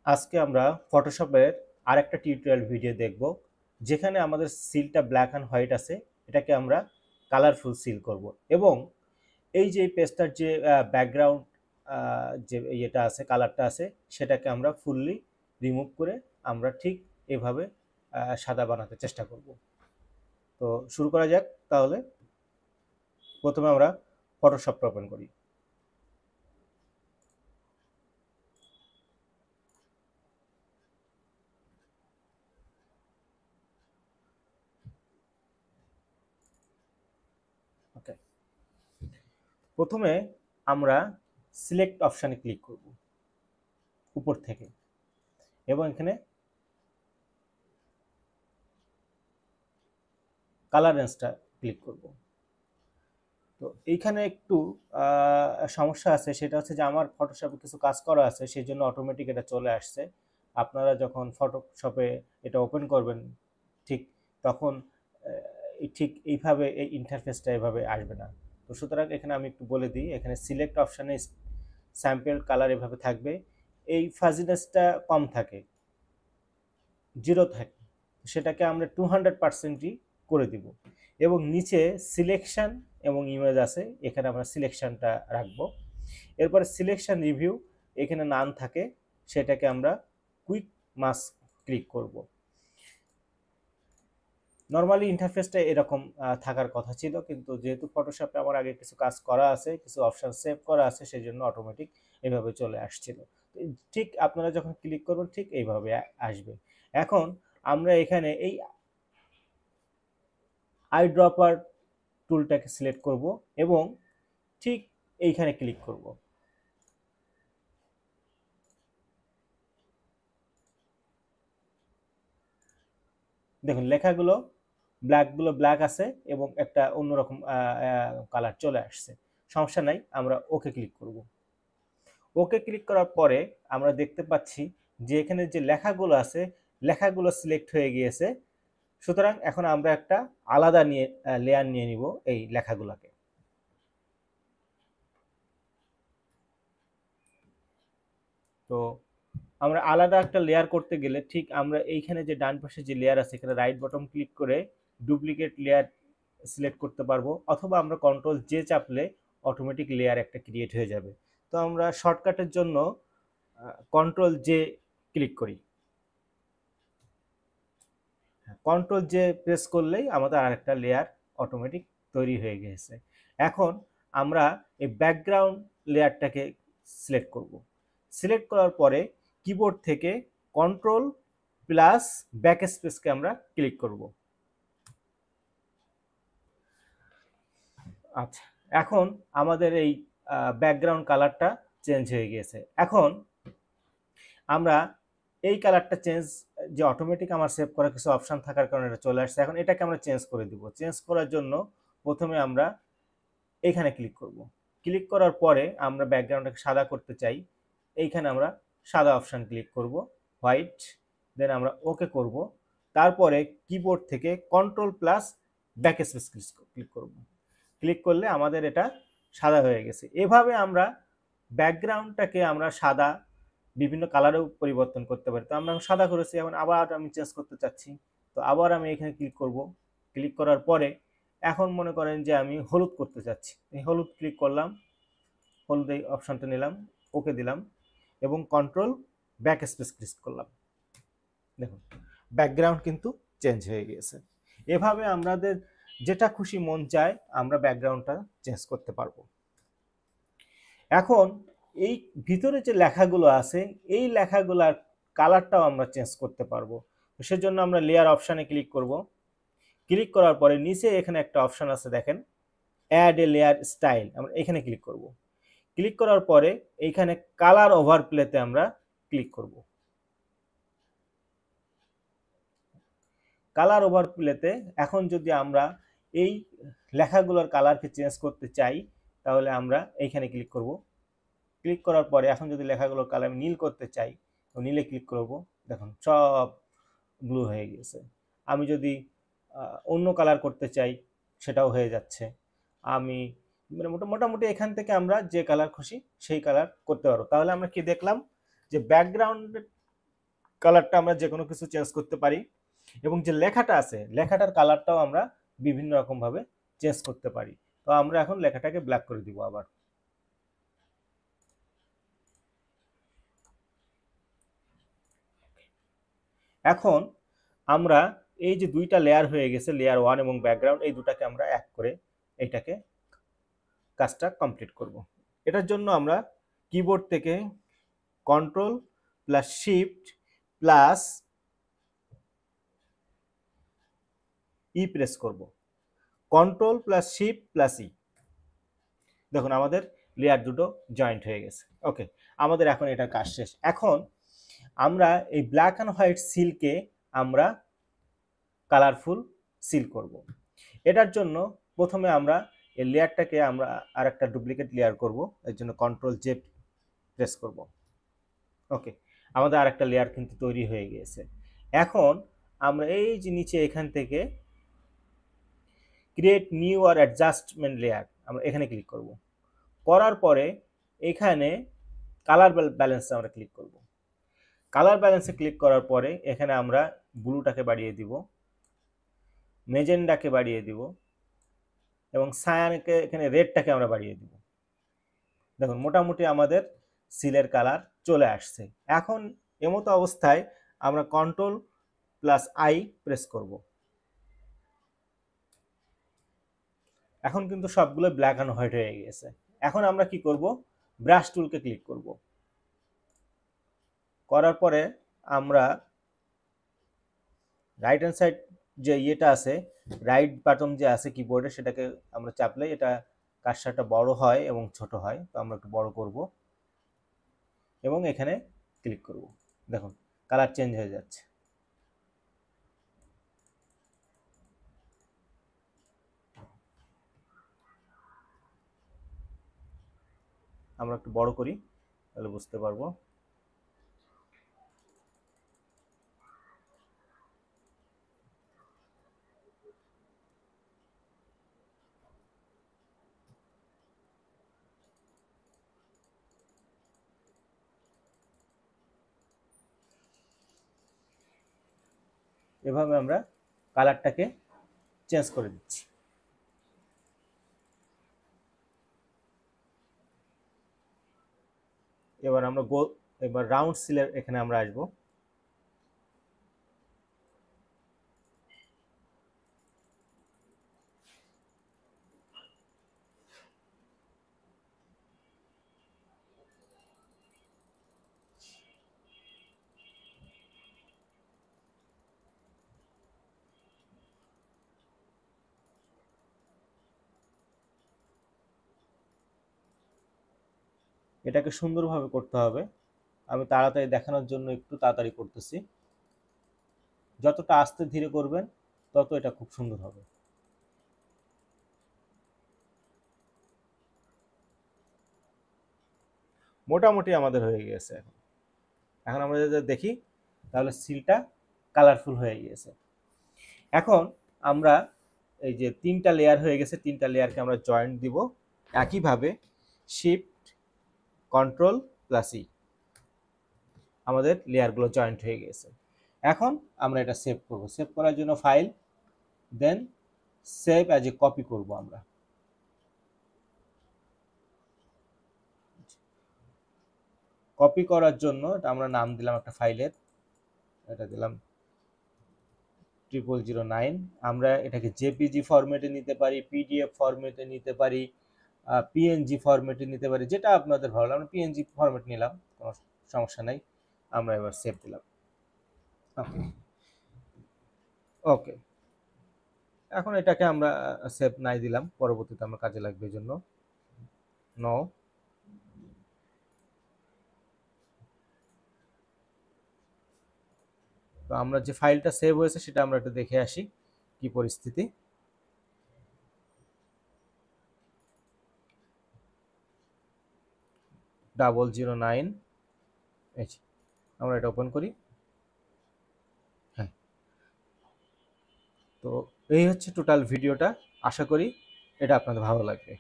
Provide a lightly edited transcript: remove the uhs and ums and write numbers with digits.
আজকে আমরা ফটোশপের আরেকটা টিউটোরিয়াল ভিডিও দেখব, যেখানে আমাদের সিলটা ব্ল্যাক অ্যান্ড হোয়াইট আছে, এটাকে আমরা কালারফুল সিল করব। এবং এই যে পেজটার যে ব্যাকগ্রাউন্ড যে ইয়েটা আছে, কালারটা আছে, সেটাকে আমরা ফুললি রিমুভ করে আমরা ঠিক এভাবে সাদা বানাতে চেষ্টা করব। তো শুরু করা যাক তাহলে। প্রথমে আমরা ফটোশপটা ওপেন করি। ওকে, প্রথমে আমরা সিলেক্ট অপশানে ক্লিক করব উপর থেকে, এবং এখানে কালার রেঞ্জটা ক্লিক করব। তো এইখানে একটু সমস্যা আছে, সেটা হচ্ছে যে আমার ফটোশপে কিছু কাজ করা আছে, সেই জন্য অটোমেটিক এটা চলে আসছে। আপনারা যখন ফটোশপে এটা ওপেন করবেন ঠিক তখন ঠিক এইভাবে এই ইন্টারফেসটা এভাবে আসবে না। তো সুতরাং এখানে আমি একটু বলে দিই, এখানে সিলেক্ট অপশানে স্যাম্পল কালার এভাবে থাকবে, এই ফাজিনেসটা কম থাকে, 0 থাকে, সেটাকে আমরা 200%ই করে দিব। এবং নিচে সিলেকশন এবং ইমেজ আছে, এখানে আমরা সিলেকশনটা রাখবো। এরপরে সিলেকশন রিভিউ এখানে নান থাকে, সেটাকে আমরা কুইক মাস্ক ক্লিক করব। নর্মালি ইন্টারফেসটা এরকম থাকার কথা ছিল, কিন্তু যেহেতু ফটোশপে আমার আগে কিছু কাজ করা আছে, কিছু অপশন সেভ করা আছে, সেই জন্য অটোমেটিক এভাবে চলে আসছিল। ঠিক আপনারা যখন ক্লিক করবেন ঠিক এইভাবে আসবে। এখন আমরা এখানে এই আই ড্রপার টুলটাকে সিলেক্ট করব এবং ঠিক এইখানে ক্লিক করব। দেখুন লেখাগুলো ব্ল্যাক আছে এবং একটা অন্যরকম কালার চলে আসছে। সমস্যা নাই, আমরা ওকে ক্লিক করব। ওকে ক্লিক করার পরে আমরা দেখতে পাচ্ছি যে এখানে যে লেখাগুলো আছে, লেখাগুলো সিলেক্ট হয়ে গিয়েছে। সুতরাং এখন আমরা একটা আলাদা লেয়ার নিয়ে নিব এই লেখাগুলোকে। তো আমরা আলাদা একটা লেয়ার করতে গেলে ঠিক আমরা এইখানে যে ডান পাশে যে লেয়ার আছে, এখানে রাইট বটন ক্লিক করে ডুপ্লিকেট লেয়ার সিলেক্ট করতে পারবো, অথবা আমরা কন্ট্রোল জে চাপলে অটোমেটিক লেয়ার একটা ক্রিয়েট হয়ে যাবে। তো আমরা শর্টকাটের জন্য কন্ট্রোল জে ক্লিক করি। কন্ট্রোল জে প্রেস করলেই আমাদের আরেকটা লেয়ার অটোমেটিক তৈরি হয়ে গেছে। এখন আমরা এই ব্যাকগ্রাউন্ড লেয়ারটাকে সিলেক্ট করব। সিলেক্ট করার পরে কিবোর্ড থেকে কন্ট্রোল প্লাস ব্যাক স্পেসকে আমরা ক্লিক করব। আচ্ছা, এখন আমাদের এই ব্যাকগ্রাউন্ড কালারটা চেঞ্জ হয়ে গিয়েছে। এখন আমরা এই কালারটা চেঞ্জ, যে অটোমেটিক আমার সেভ করা কিছু অপশন থাকার কারণে এটা চলে আসছে, এখন এটাকে আমরা চেঞ্জ করে দিব। চেঞ্জ করার জন্য প্রথমে আমরা এইখানে ক্লিক করব। ক্লিক করার পরে আমরা ব্যাকগ্রাউন্ডটাকে সাদা করতে চাই, এইখানে আমরা সাদা অপশন ক্লিক করব, হোয়াইট, দেন আমরা ওকে করব। তারপরে কিবোর্ড থেকে control plus back space click করব। ক্লিক করলে আমাদের এটা সাদা হয়ে গেছে। এভাবে আমরা ব্যাকগ্রাউন্ডটাকে আমরা সাদা বিভিন্ন কালারেও পরিবর্তন করতে পারি। তো আমরা সাদা করেছি, এখন আবার আমি চেঞ্জ করতে চাচ্ছি, তো আবার আমি এখানে ক্লিক করব। ক্লিক করার পরে এখন মনে করেন যে আমি হলুদ করতে চাচ্ছি, এই হলুদ ক্লিক করলাম, হলুদ এই অপশনটা নিলাম, ওকে দিলাম এবং কন্ট্রোল ব্যাক স্পেস ক্লিক করলাম। দেখুন ব্যাকগ্রাউন্ড কিন্তু চেঞ্জ হয়ে গিয়েছে। এভাবে আমাদের যেটা খুশি মন চায় আমরা ব্যাকগ্রাউন্ডটা চেঞ্জ করতে পারবো। এখন এই ভিতরে যে লেখাগুলো আছে, এই লেখাগুলোর কালারটাও আমরা চেঞ্জ করতে পারবো। সেজন্য আমরা লেয়ার অপশানে ক্লিক করব। ক্লিক করার পরে নিচে এখানে একটা অপশান আছে, দেখেন অ্যাড এ লেয়ার স্টাইল, আমরা এখানে ক্লিক করব। ক্লিক করার পরে এইখানে কালার ওভারপ্লেতে আমরা ক্লিক করব। কালার ওভারপ্লেতে এখন যদি আমরা এই লেখাগুলোর কালারকে চেঞ্জ করতে চাই, তাহলে আমরা এইখানে ক্লিক করব। ক্লিক করার পরে এখন যদি লেখাগুলোর কালার আমি নীল করতে চাই, তো নীলে ক্লিক করব। দেখুন সব ব্লু হয়ে গেছে। আমি যদি অন্য কালার করতে চাই, সেটাও হয়ে যাচ্ছে। আমি মানে মোটামুটি এখান থেকে আমরা যে কালার খুশি সেই কালার করতে পারবো। তাহলে আমরা কি দেখলাম যে ব্যাকগ্রাউন্ড কালারটা আমরা যে কোনো কিছু চেঞ্জ করতে পারি, এবং যে লেখাটা আছে লেখাটার কালারটাও আমরা বিভিন্ন রকম ভাবে চেঞ্জ করতে পারি। তো আমরা এখন লেখাটাকে ব্ল্যাক করে দিব আবার। এখন আমরা এই যে দুইটা লেয়ার হয়ে গেছে, লেয়ার 1 এবং ব্যাকগ্রাউন্ড, এই দুটাকে আমরা এক করে এইটাকে কাজটা কমপ্লিট করব। এটার জন্য আমরা কিবোর্ড থেকে control plus shift plus E press করব। Control plus shift plus E, দেখুন আমাদের লেয়ার দুটো জয়েন্ট হয়ে গেছে। ওকে, আমাদের এখন এটার কাজ শেষ। এখন আমরা এই ব্ল্যাক অ্যান্ড হোয়াইট সিলকে আমরা কালারফুল সিল করব। এটার জন্য প্রথমে আমরা এই লেয়ারটাকে আমরা আর একটা ডুপ্লিকেট লেয়ার করব, এর জন্য কন্ট্রোল জে প্রেস করব। ওকে, আমাদের আর একটা লেয়ার কিন্তু তৈরি হয়ে গিয়েছে। এখন আমরা এই যে নিচে এখান থেকে ক্রিয়েট নিউ আর অ্যাডজাস্টমেন্ট লেয়ার, আমরা এখানে ক্লিক করব। করার পরে এখানে কালার ব্যালেন্সে আমরা ক্লিক করব। কালার ব্যালেন্সে ক্লিক করার পরে এখানে আমরা ব্লুটাকে বাড়িয়ে দিব, মেজেন্ডাকে বাড়িয়ে দিব, এবং সায়ানকে এখানে রেডটাকে আমরা বাড়িয়ে দিব। দেখুন মোটামুটি আমাদের সিলের কালার চলে আসছে। এখন এমতো অবস্থায় আমরা কন্ট্রোল প্লাস আই প্রেস করব। এখন কিন্তু সবগুলো ব্ল্যাক অ্যান্ড হোয়াইট হয়ে গেছে। এখন আমরা কি করব, ব্রাশ টুলকে ক্লিক করব। করার পরে আমরা রাইট হ্যান্ড সাইড যে ইয়েটা আছে, রাইট বাটন যে আছে কিবোর্ডে, সেটাকে আমরা চাপলে এটা কার্সারটা বড় হয় এবং ছোট হয়। তো আমরা একটু বড় করব এবং এখানে ক্লিক করব। দেখুন কালার চেঞ্জ হয়ে যাচ্ছে। আমরা একটু বড় করি তাহলে বুঝতে পারবো। এভাবে আমরা কালারটাকে চেঞ্জ করে দিচ্ছি। এবার আমরা এবার রাউন্ড সিলের এখানে আমরা আসবো। এটাকে সুন্দরভাবে করতে হবে। আমি তাড়াতাড়ি দেখানোর জন্য একটু তাড়াতাড়ি করতেছি। যতটা আস্তে ধীরে করবেন তত এটা খুব সুন্দর হবে। মোটামুটি আমাদের হয়ে গিয়েছে। এখন আমরা যদি দেখি তাহলে সিলটা কালারফুল হয়ে গিয়েছে। এখন আমরা এই যে তিনটা লেয়ার হয়ে গেছে, তিনটা লেয়ারকে আমরা জয়েন্ট দিব একইভাবে শিফট কন্ট্রোল প্লাস ই, আমাদের লেয়ারগুলো জয়েন্ট হয়ে গেছে। এখন আমরা এটা সেভ করব। সেভ করার জন্য file, then save as a copy করব। আমরা কপি করার জন্য আমরা নাম দিলাম একটা ফাইলের, এটা দিলাম 0009। আমরা এটাকে জেপিজি ফরম্যাটে নিতে পারি, পিডিএফ ফরম্যাটে নিতে পারি, পিএনজি ফরম্যাটে নিতে পারি, যেটা আপনাদের ভালো লাগে। আমরা পিএনজি ফরম্যাট নিলাম, কোনো সমস্যা নাই। আমরা এবার সেভ দিলাম। ওকে, এখন এটাকে আমরা সেভ নাই দিলাম, পরবর্তীতে আমরা কাজে লাগবে জন্য নো। তো আমরা যে ফাইলটা সেভ হয়েছে সেটা আমরা একটু দেখে আসি কি পরিস্থিতি। ডাবল 09, আমরা এটা ওপেন করি। হ্যাঁ, তো এই হচ্ছে টোটাল ভিডিওটা। আশা করি এটা আপনাদের ভালো লাগবে।